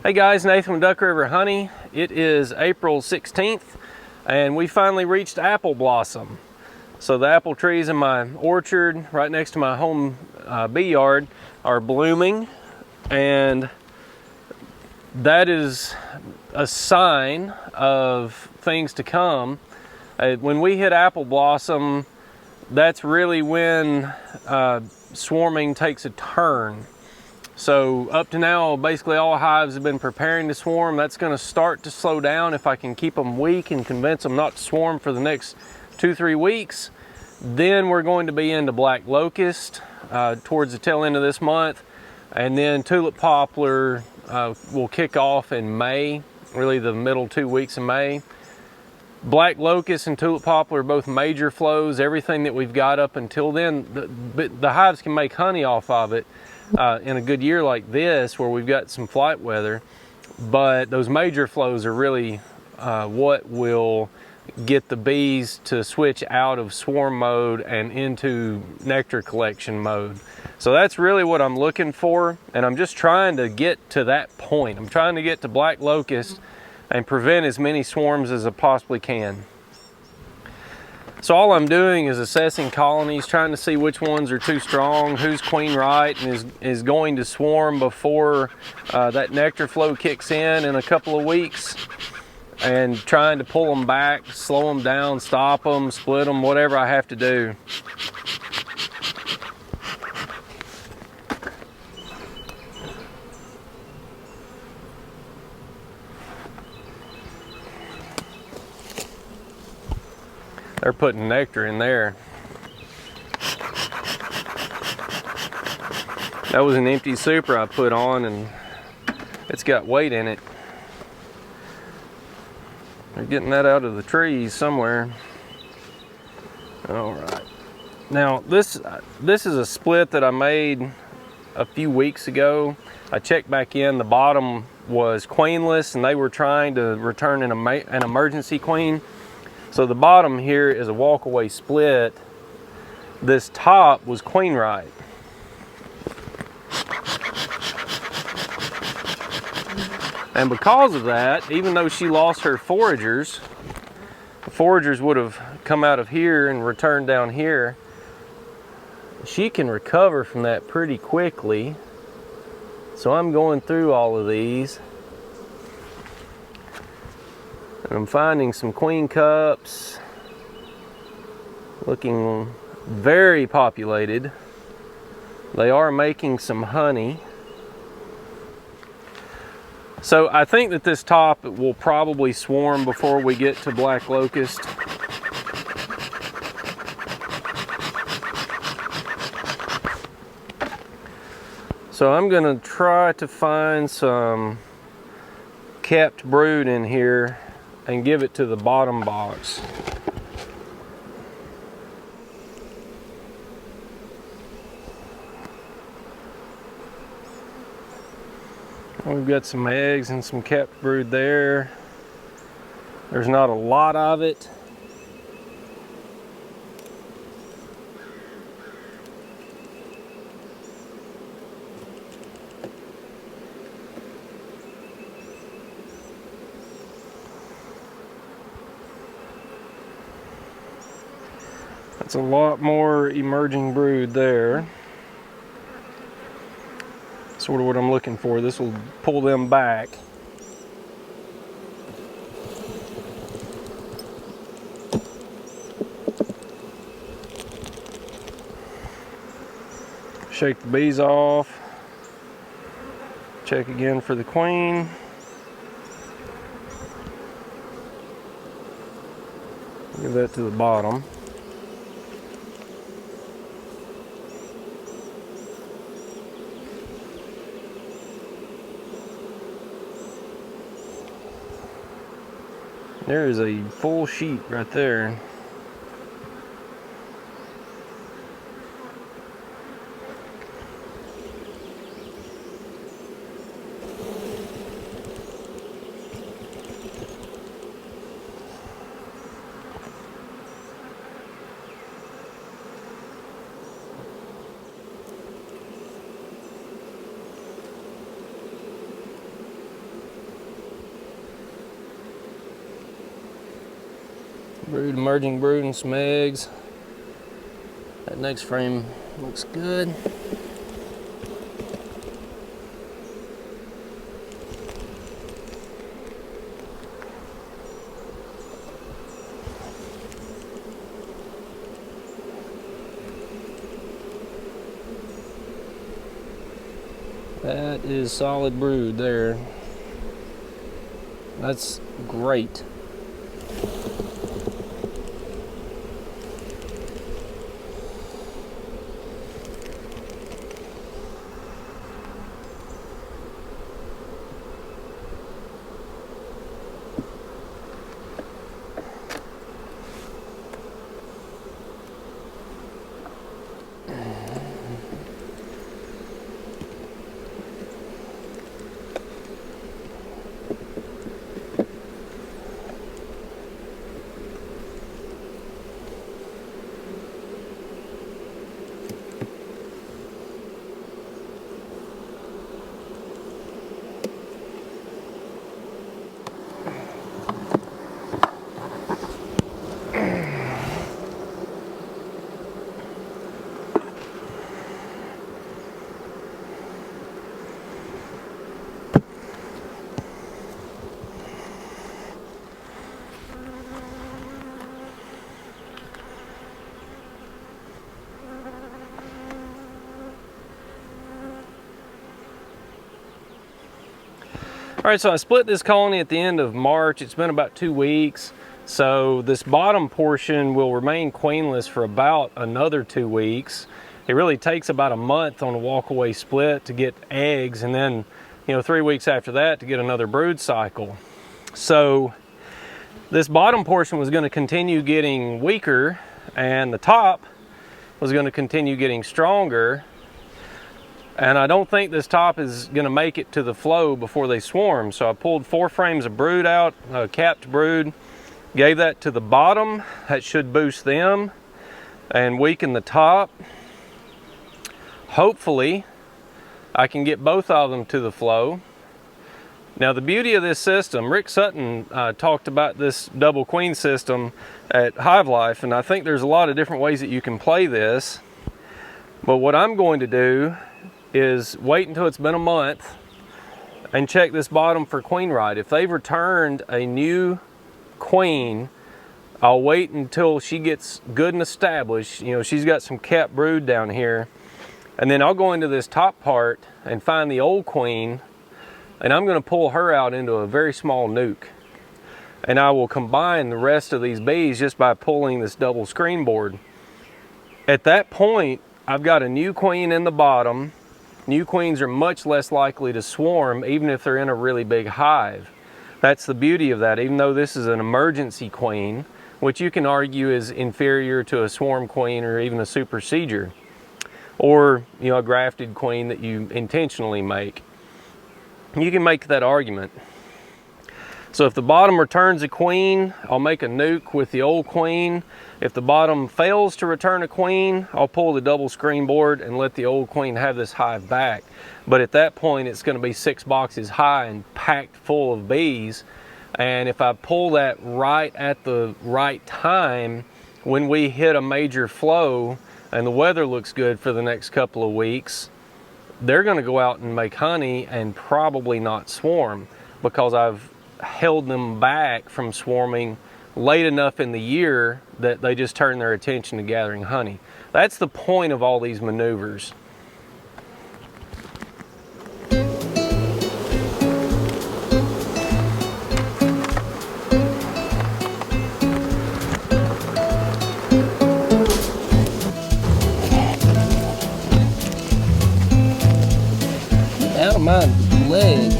Hey guys, Nathan with Duck River Honey. It is April 16th and we finally reached apple blossom. So the apple trees in my orchard right next to my home bee yard are blooming, and that is a sign of things to come. When we hit apple blossom, that's really when swarming takes a turn. So up to now, basically all hives have been preparing to swarm. That's going to start to slow down if I can keep them weak and convince them not to swarm for the next 2-3 weeks. Then we're going to be into black locust towards the tail end of this month, and then tulip poplar will kick off in May, really the middle 2 weeks of May. Black locust and tulip poplar are both major flows. Everything that we've got up until then, the hives can make honey off of it in a good year like this where we've got some flight weather, but those major flows are really what will get the bees to switch out of swarm mode and into nectar collection mode. So that's really what I'm looking for, and I'm just trying to get to that point. I'm trying to get to black locust and prevent as many swarms as I possibly can. So all I'm doing is assessing colonies, trying to see which ones are too strong, who's queen right and is going to swarm before that nectar flow kicks in a couple of weeks, and trying to pull them back, slow them down, stop them, split them, whatever I have to do. They're putting nectar in there. That was an empty super I put on, and it's got weight in it. They're getting that out of the trees somewhere. All right. Now this is a split that I made a few weeks ago. I checked back in. The bottom was queenless, and they were trying to return an emergency queen. So the bottom here is a walkaway split. This top was queen right. And because of that, even though she lost her foragers, the foragers would have come out of here and returned down here. She can recover from that pretty quickly. So I'm going through all of these, and I'm finding some queen cups, looking very populated. They are making some honey. So I think that this top will probably swarm before we get to black locust. So I'm gonna try to find some kept brood in here and give it to the bottom box. We've got some eggs and some kept brood there. There's not a lot of it. That's a lot more emerging brood there. Sort of what I'm looking for. This will pull them back. Shake the bees off. Check again for the queen. Give that to the bottom. There is a full sheet right there. Emerging brood and some eggs. That next frame looks good. That is solid brood there. That's great. All right, so I split this colony at the end of March. It's been about 2 weeks. So this bottom portion will remain queenless for about another 2 weeks. It really takes about a month on a walkaway split to get eggs, and then 3 weeks after that to get another brood cycle. So this bottom portion was going to continue getting weaker, and the top was going to continue getting stronger. And I don't think this top is going to make it to the flow before they swarm. So I pulled 4 frames of brood out, capped brood, gave that to the bottom. That should boost them and weaken the top. Hopefully, I can get both of them to the flow. Now the beauty of this system, Rick Sutton talked about this double queen system at Hive Life, and I think there's a lot of different ways that you can play this. But what I'm going to do is wait until it's been a month and check this bottom for queen ride. If they've returned a new queen, I'll wait until she gets good and established. She's got some capped brood down here, and then I'll go into this top part and find the old queen, and I'm going to pull her out into a very small nuke, and I will combine the rest of these bees just by pulling this double screen board. At that point, I've got a new queen in the bottom. New queens are much less likely to swarm even if they're in a really big hive. That's the beauty of that. Even though this is an emergency queen, which you can argue is inferior to a swarm queen or even a supersedure, or a grafted queen that you intentionally make. You can make that argument. So if the bottom returns a queen, I'll make a nuke with the old queen. If the bottom fails to return a queen, I'll pull the double screen board and let the old queen have this hive back. But at that point, it's going to be 6 boxes high and packed full of bees. And if I pull that right at the right time, when we hit a major flow and the weather looks good for the next couple of weeks, they're going to go out and make honey and probably not swarm, because I've held them back from swarming late enough in the year that they just turn their attention to gathering honey. That's the point of all these maneuvers. Out of my leg.